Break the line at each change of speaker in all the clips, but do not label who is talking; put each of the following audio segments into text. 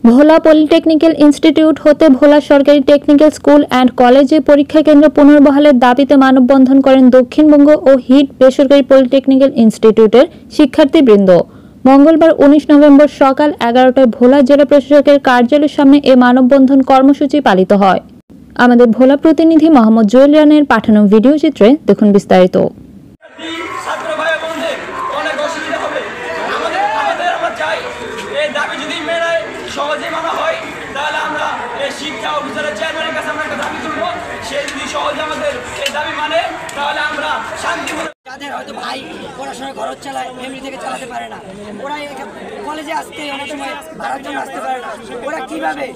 ভোলা polytechnical institute হতে ভোলা সরকারি technical school and কলেজে পরীক্ষা কেন্দ্র পুনর্বহালের দাবিতে মানববন্ধন করেন দক্ষিণবঙ্গ ও হিট বেসরকারি পলিটেকনিক্যাল ইনস্টিটিউটের শিক্ষার্থীবৃন্দ। মঙ্গলবার 19 নভেম্বর সকাল 11টায় ভোলা জেলা প্রশাসকের কার্যালয়ের সামনে এ মানববন্ধন কর্মসূচি পালিত হয়। আমাদের ভোলা প্রতিনিধি মোহাম্মদ জুয়েল রানের পাঠানো ভিডিও চিত্রে দেখুন বিস্তারিত।
সহজে মানা হয় তাহলে আমরা শিক্ষা অফিসারের চেয়ারম্যানের কাছে আমরা একটা দাবি তুলব। সে যদি সহজে আমাদের এই দাবি মানে তাহলে আমরা শান্তি।
যাদের হয়তো ভাই পড়াশোনা খরচ চালায়, ফ্যামিলি থেকে চালাতে পারে না, ওরা কলেজে আসতে অনেক সময় ভাড়ার জন্য আসতে পারে না, ওরা কিভাবে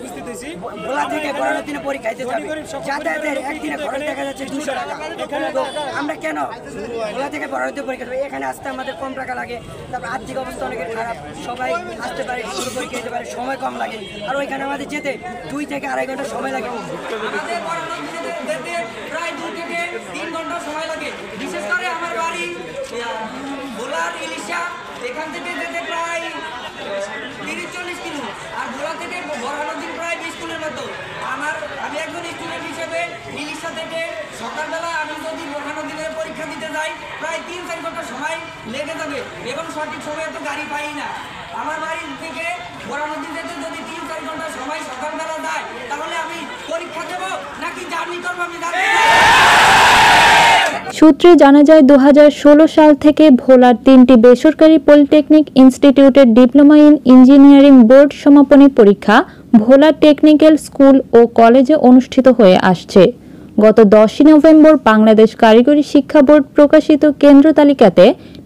ভোলা থেকে পড়ানোর দিনে পরীক্ষা দিতে যাবে? যাতায়াতের একদিনে খরচ দেখা যাচ্ছে 200 টাকা। আমরা কেন ভোলা থেকে পড়ানোর দিনে পরীক্ষা দেবো? এখানে আসতে আমাদের কম টাকা লাগে, তারপর আর্থিক অবস্থা অনেকের খারাপ, সবাই আসতে পারে, পরীক্ষা দিতে পারে, সময় কম লাগে, আর ওইখানে আমাদের যেতে 2 থেকে আড়াই ঘন্টা সময় লাগে।
প্রায় 2 থেকে 3 ঘন্টা সময় লাগে। বিশেষ করে আমার বাড়ি ভোলার ইলিশা, এখান থেকে যেতে প্রায় 30-40 কিলো, আর ভোলা থেকে বড়হানদিন প্রায় 20 কিলোর মতো। আমি একজন স্টুডেন্ট হিসেবে ইলিশা থেকে সকালবেলা আমি যদি বড়হানদিনের পরীক্ষা দিতে যাই প্রায় 3-4 ঘন্টা সময় লেগে যাবে এবং সঠিক সময়ে তো গাড়ি পাই না। আমার বাড়ি থেকে বড়হানদিন যেতে যদি 3-4 ঘন্টা সময় সকালবেলা যায় তাহলে আমি পরীক্ষা দেবো নাকি জার্নি করবো আমি জানি না।
সূত্রে জানা যায় 2016 সাল থেকে ভোলার 3টি বেসরকারি পলিটেকনিক ইনস্টিটিউটের ডিপ্লোমা ইন ইঞ্জিনিয়ারিং বোর্ড সমাপনী পরীক্ষা ভোলা টেকনিক্যাল স্কুল ও কলেজে অনুষ্ঠিত হয়ে আসছে। গত 10 নভেম্বর বাংলাদেশ কারিগরি শিক্ষা বোর্ড প্রকাশিত কেন্দ্র তালিকাতে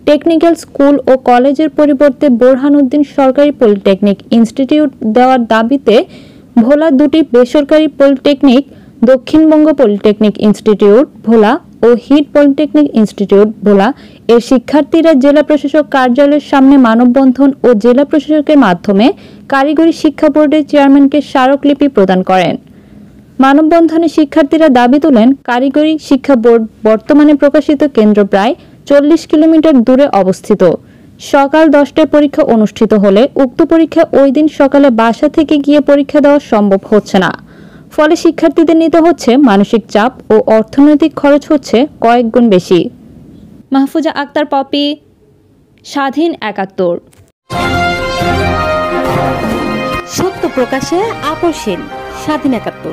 টেকনিক্যাল স্কুল ও কলেজের পরিবর্তে বোরহানউদ্দিন সরকারি পলিটেকনিক ইনস্টিটিউট দেওয়ার দাবিতে ভোলা 2টি বেসরকারি পলিটেকনিক দক্ষিণবঙ্গ পলিটেকনিক ইনস্টিটিউট ভোলা ও হিট পলিটেকনিক ইনস্টিটিউট ভোলা এর শিক্ষার্থীরা জেলা প্রশাসক কার্যালয়ের সামনে মানববন্ধন ও জেলা প্রশাসকের মাধ্যমে কারিগরি শিক্ষা বোর্ডের চেয়ারম্যানকে স্মারকলিপি প্রদান করেন। মানববন্ধনে শিক্ষার্থীরা দাবি তোলেন, কারিগরি শিক্ষা বোর্ড বর্তমানে প্রকাশিত কেন্দ্র প্রায় 40 কিলোমিটার দূরে অবস্থিত। সকাল 10টায় পরীক্ষা অনুষ্ঠিত হলে উক্ত পরীক্ষা ওই দিন সকালে বাসা থেকে গিয়ে পরীক্ষা দেওয়া সম্ভব হচ্ছে না। ফলে শিক্ষার্থীদের নিতে হচ্ছে মানসিক চাপ ও অর্থনৈতিক খরচ হচ্ছে কয়েক গুণ বেশি। মাহফুজা আক্তার পপি, স্বাধীন 71।
সত্য প্রকাশে আপোষহীন, স্বাধীন 71।